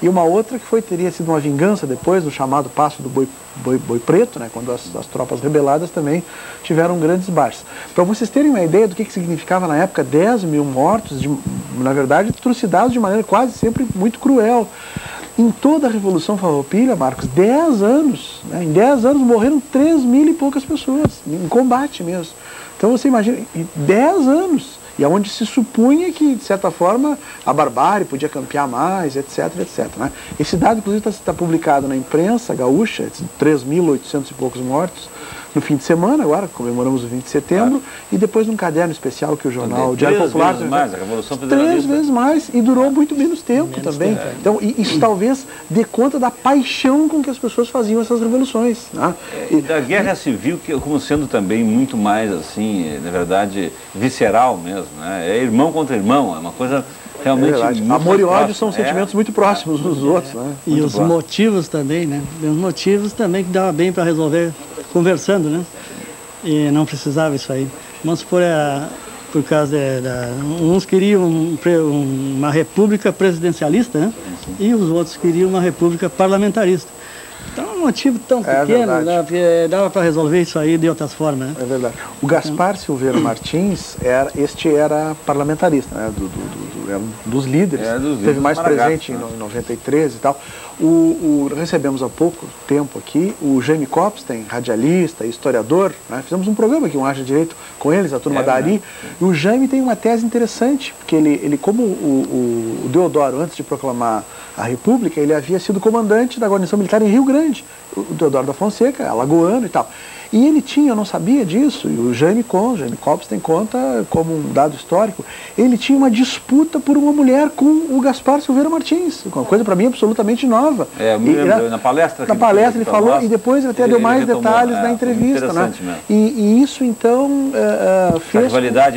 e uma outra que teria sido uma vingança depois do chamado Passo do Boi Preto, né, quando as tropas rebeladas também tiveram grandes baixas. Para vocês terem uma ideia do que significava na época 10 mil mortos, na verdade trucidados de maneira quase sempre muito cruel. Em toda a Revolução Farroupilha, Marcos, 10 anos, né, em 10 anos morreram 3 mil e poucas pessoas, em combate mesmo. Então você imagina, 10 anos. E onde se supunha que, de certa forma, a barbárie podia campear mais, etc, etc. Né? Esse dado, inclusive, está publicado na imprensa gaúcha, 3.800 e poucos mortos, no fim de semana, agora, comemoramos o 20 de setembro, e depois num caderno especial que o jornal Diário Popular... 3 vezes mais, a Revolução 3 vezes mais, e durou muito menos tempo também. Então, isso talvez dê conta da paixão com que as pessoas faziam essas revoluções. Né? E da guerra civil, como sendo também muito mais, assim, na verdade, visceral mesmo, né? É irmão contra irmão, é uma coisa... realmente amor e ódio são sentimentos muito próximos uns dos outros, né? E os motivos também, né? Os motivos também que dava bem para resolver conversando, né? E não precisava isso aí. Vamos supor, por causa uns queriam uma república presidencialista, né? E os outros queriam uma república parlamentarista. Então, um motivo tão pequeno, dava para resolver isso aí de outras formas, né? É verdade. O Gaspar Silveira Martins, era parlamentarista, né? Era um dos líderes, teve mais presente em 93 e tal. Recebemos há pouco tempo aqui o Jaime Copstein, radialista, historiador, né? Fizemos um programa aqui, um Haja Direito, com eles, a turma da Ari. E o Jaime tem uma tese interessante, porque ele como o Deodoro, antes de proclamar a República, ele havia sido comandante da guarnição militar em Rio Grande, o Deodoro da Fonseca, alagoano e tal. E ele eu não sabia disso, e o Jaime Copstein conta como um dado histórico, ele tinha uma disputa por uma mulher com o Gaspar Silveira Martins, uma coisa para mim absolutamente nova. Na palestra. Na palestra ele falou, e depois até deu mais detalhes na entrevista. Né? E isso então fez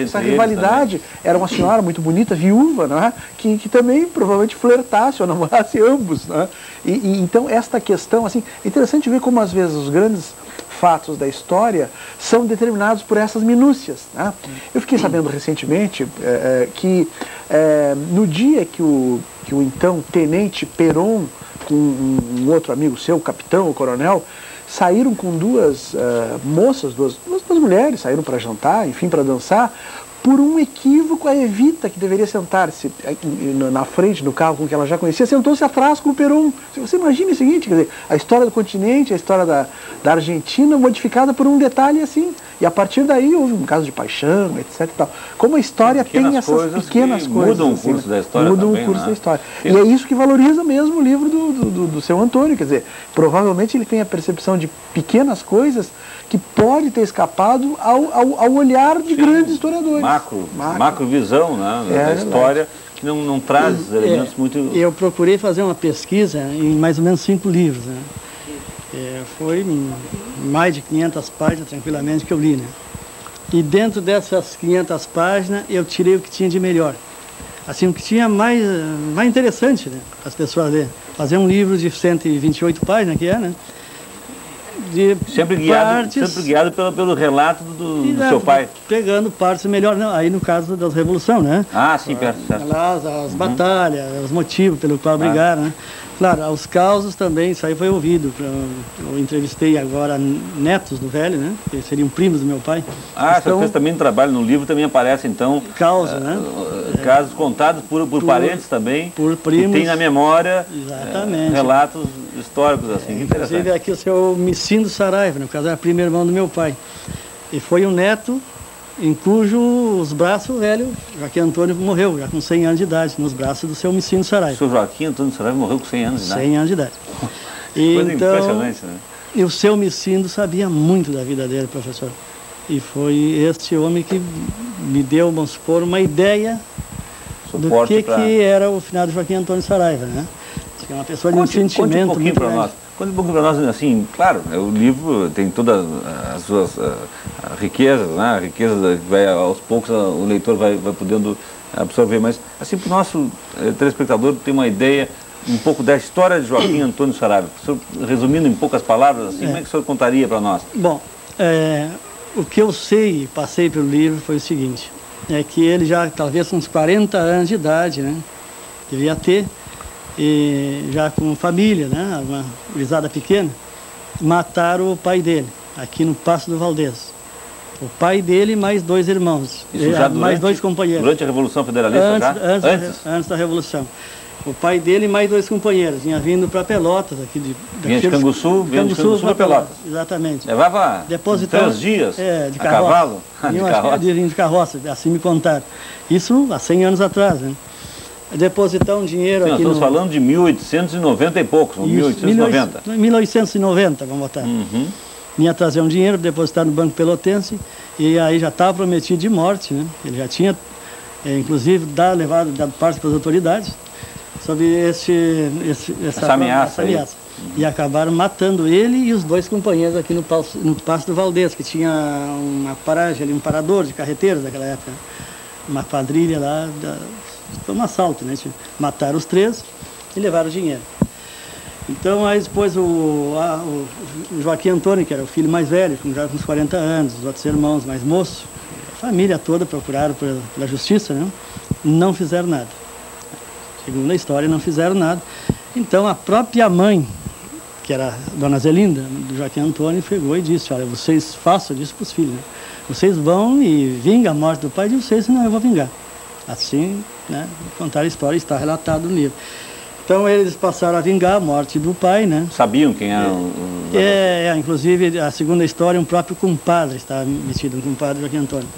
essa rivalidade. Era uma senhora muito bonita, viúva, né? que também provavelmente flertasse ou namorasse ambos. Né? Então esta questão, assim, é interessante ver como às vezes os grandes fatos da história são determinados por essas minúcias. Né? Eu fiquei sabendo recentemente que no dia que o então tenente Peron, com um outro amigo seu, o capitão, o coronel, saíram com duas moças, duas mulheres, saíram para jantar, enfim, para dançar. Por um equívoco, a Evita, que deveria sentar-se na frente do carro com que ela já conhecia, sentou-se atrás com o Peron. Você imagina o seguinte, quer dizer, a história do continente, a história da Argentina, modificada por um detalhe assim. E a partir daí houve um caso de paixão, etc. E tal. Como a história tem essas pequenas coisas. Mudam o curso da história. Mudam o curso da história. E é isso que valoriza mesmo o livro do seu Antônio. Quer dizer, provavelmente ele tem a percepção de pequenas coisas que pode ter escapado ao olhar de grandes historiadores. Macrovisão, né, da história, que não traz elementos muito... Eu procurei fazer uma pesquisa em mais ou menos 5 livros. Né? Foi mais de 500 páginas, tranquilamente, que eu li. Né? E dentro dessas 500 páginas, eu tirei o que tinha de melhor. Assim, o que tinha mais interessante, né, para as pessoas lerem. Fazer um livro de 128 páginas, que né? Sempre guiado pelo relato do seu pai. Pegando partes melhor, não, aí no caso das revoluções, né? Sim, certo. As batalhas, os motivos pelo qual brigaram, né? Claro, os causos também, isso aí foi ouvido. Eu entrevistei agora netos do velho, né? Que seriam primos do meu pai. Você fez também um trabalho no livro, também aparece então... Causa, né? Casos contados por parentes também. Por primos. Que tem na memória relatos históricos, assim, interessante. Inclusive aqui o seu Micindo Saraiva, no caso era primo irmão do meu pai. E foi um neto em cujos braços o velho Joaquim Antônio morreu, já com 100 anos de idade, nos braços do seu Micindo Saraiva. O seu Joaquim Antônio Saraiva morreu com 100 anos de idade? 100 anos de idade. Coisa impressionante, né? E o seu Micindo sabia muito da vida dele, professor. E foi este homem que me deu, vamos supor, uma ideia do que era o finado Joaquim Antônio Saraiva, né? Que é uma pessoa de um sentimento muito grande. Conte um pouquinho para nós, assim, claro, o livro tem todas as suas riquezas, né? A riqueza que vai, aos poucos o leitor vai podendo absorver, mas assim, para o nosso telespectador ter uma ideia um pouco da história de Joaquim Antônio Saraiva. Resumindo em poucas palavras, assim, como é que o senhor contaria para nós? Bom, o que eu sei e passei pelo livro foi o seguinte, é que ele já talvez uns 40 anos de idade, né, devia ter, e já com família, né, uma gurizada pequena, mataram o pai dele, aqui no Passo do Valdez. O pai dele e mais 2 irmãos, isso já mais 2 companheiros. Durante a Revolução Federalista? Antes da Revolução. O pai dele e mais 2 companheiros, vinha vindo para Pelotas, aqui vinha de Canguçu para Pelotas. Exatamente. Levava 3 dias de cavalo? De carroça, assim me contaram. Isso há 100 anos atrás, né? Depositar um dinheiro. Sim, aqui. Nós estamos falando de 1890 e poucos, 1890. 1890, vamos botar. Vinha trazer um dinheiro, depositar no Banco Pelotense, e aí já estava prometido de morte, né? Ele já tinha, inclusive, dado parte para as autoridades sobre essa ameaça. E acabaram matando ele e os 2 companheiros aqui no Passo do Valdez, que tinha uma paragem ali, um parador de carreteiras daquela época. Uma quadrilha lá, foi um assalto, né? Mataram os 3 e levaram o dinheiro. Então, aí depois o Joaquim Antônio, que era o filho mais velho, já com uns 40 anos, os outros irmãos mais moços, a família toda procuraram pela justiça, né? Não fizeram nada. Segundo a história, não fizeram nada. Então, a própria mãe, que era a dona Zelinda, do Joaquim Antônio, pegou e disse, olha, vocês façam isso para os filhos, né? Vocês vão e vingam a morte do pai de vocês, senão eu vou vingar. Assim, né, contar a história, está relatado no livro. Então eles passaram a vingar a morte do pai, né? Sabiam quem era inclusive, a segunda história, um próprio compadre estava metido, um compadre Joaquim Antônio.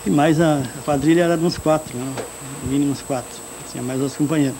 E mais a quadrilha era de uns 4, né? Mínimo uns 4, tinha mais outros companheiros.